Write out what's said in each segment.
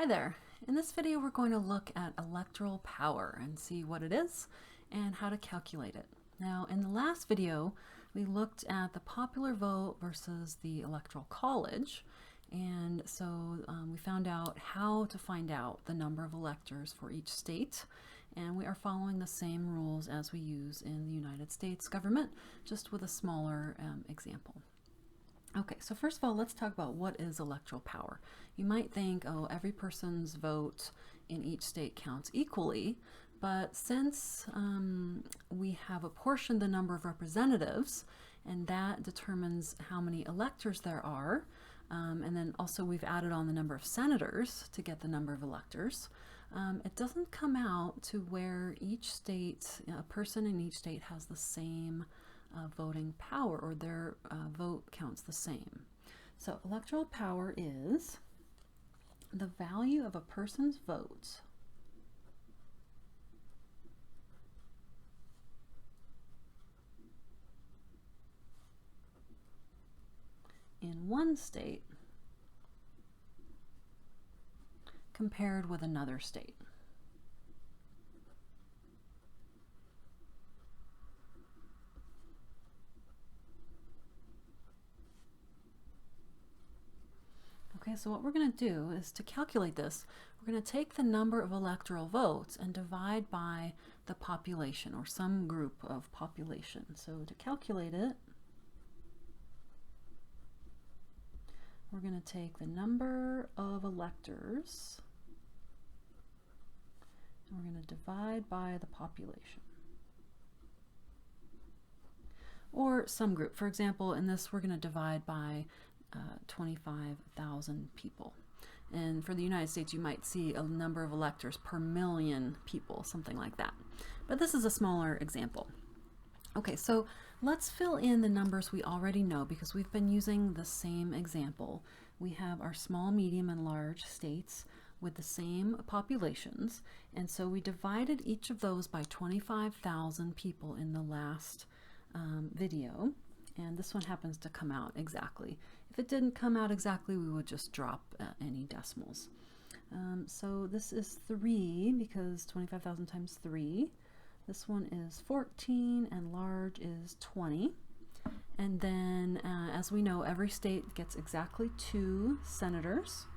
Hi there. In this video we're going to look at electoral power and see what it is and how to calculate it. Now in the last video we looked at the popular vote versus the electoral college, and so we found out how to find out the number of electors for each state, and we are following the same rules as we use in the United States government, just with a smaller example. Okay, so first of all, let's talk about what is electoral power. You might think, oh, every person's vote in each state counts equally, but since we have apportioned the number of representatives, and that determines how many electors there are, and then also we've added on the number of senators to get the number of electors, it doesn't come out to where each state, a person in each state has the same voting power, or their vote counts the same. So electoral power is the value of a person's vote in one state compared with another state. Okay, so what we're going to do is, to calculate this, we're going to take the number of electoral votes and divide by the population, or some group of population. So to calculate it, we're going to take the number of electors and we're going to divide by the population, or some group. For example, in this we're going to divide by 25,000 people. And for the United States, you might see a number of electors per million people, something like that. But this is a smaller example. Okay, so let's fill in the numbers we already know, because we've been using the same example. We have our small, medium, and large states with the same populations, and so we divided each of those by 25,000 people in the last video, and this one happens to come out exactly. If it didn't come out exactly, we would just drop any decimals. So this is 3, because 25,000 times 3. This one is 14, and large is 20. And then, as we know, every state gets exactly 2 senators.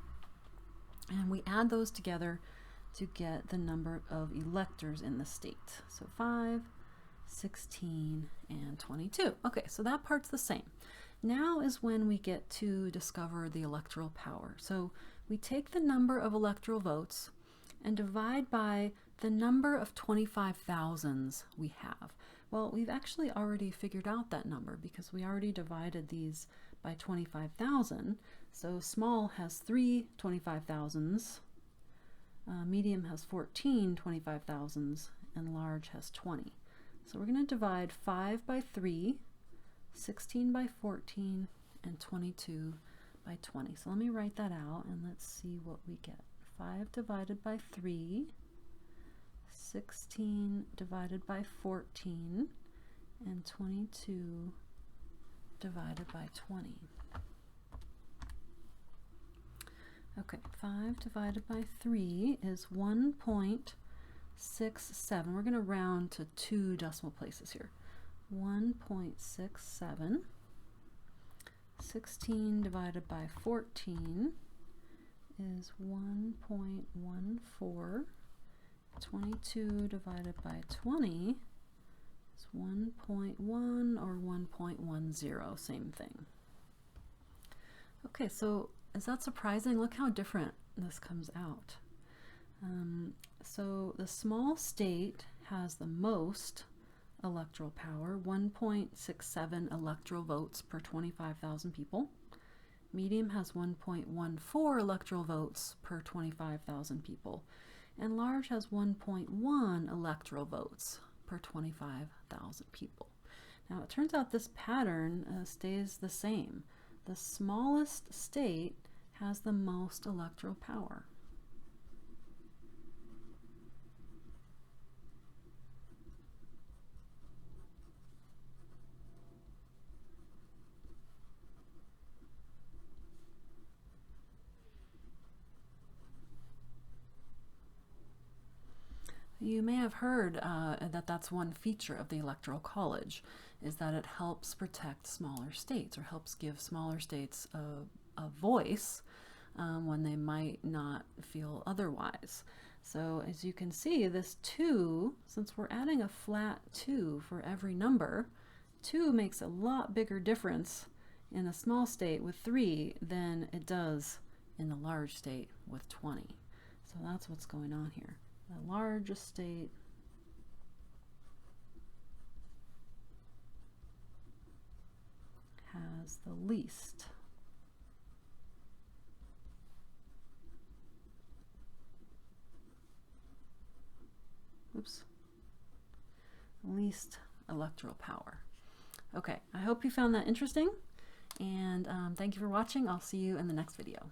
And we add those together to get the number of electors in the state. So 5, 16, and 22. Okay, so that part's the same. Now is when we get to discover the electoral power. So we take the number of electoral votes and divide by the number of 25,000s we have. Well, we've actually already figured out that number, because we already divided these by 25,000. So small has 3 25,000s, medium has 14 25,000s, and large has 20. So we're going to divide 5 by 3, 16 by 14, and 22 by 20. So let me write that out and let's see what we get. 5 divided by 3, 16 divided by 14, and 22 divided by 20. Okay, 5 divided by 3 is 1.67. We're going to round to 2 decimal places here. 1.67. 16 divided by 14 is 1.14. 22 divided by 20 is 1.1, or 1.10, same thing. Okay, so is that surprising? Look how different this comes out. So the small state has the most electoral power, 1.67 electoral votes per 25,000 people. Medium has 1.14 electoral votes per 25,000 people. And large has 1.1 electoral votes per 25,000 people. Now it turns out this pattern stays the same. The smallest state has the most electoral power. You may have heard that that's one feature of the Electoral College, is that it helps protect smaller states, or helps give smaller states a voice when they might not feel otherwise. So as you can see, this 2, since we're adding a flat 2 for every number, 2 makes a lot bigger difference in a small state with 3 than it does in the large state with 20. So that's what's going on here. The largest state has the least least electoral power. Okay, I hope you found that interesting, and thank you for watching. I'll see you in the next video.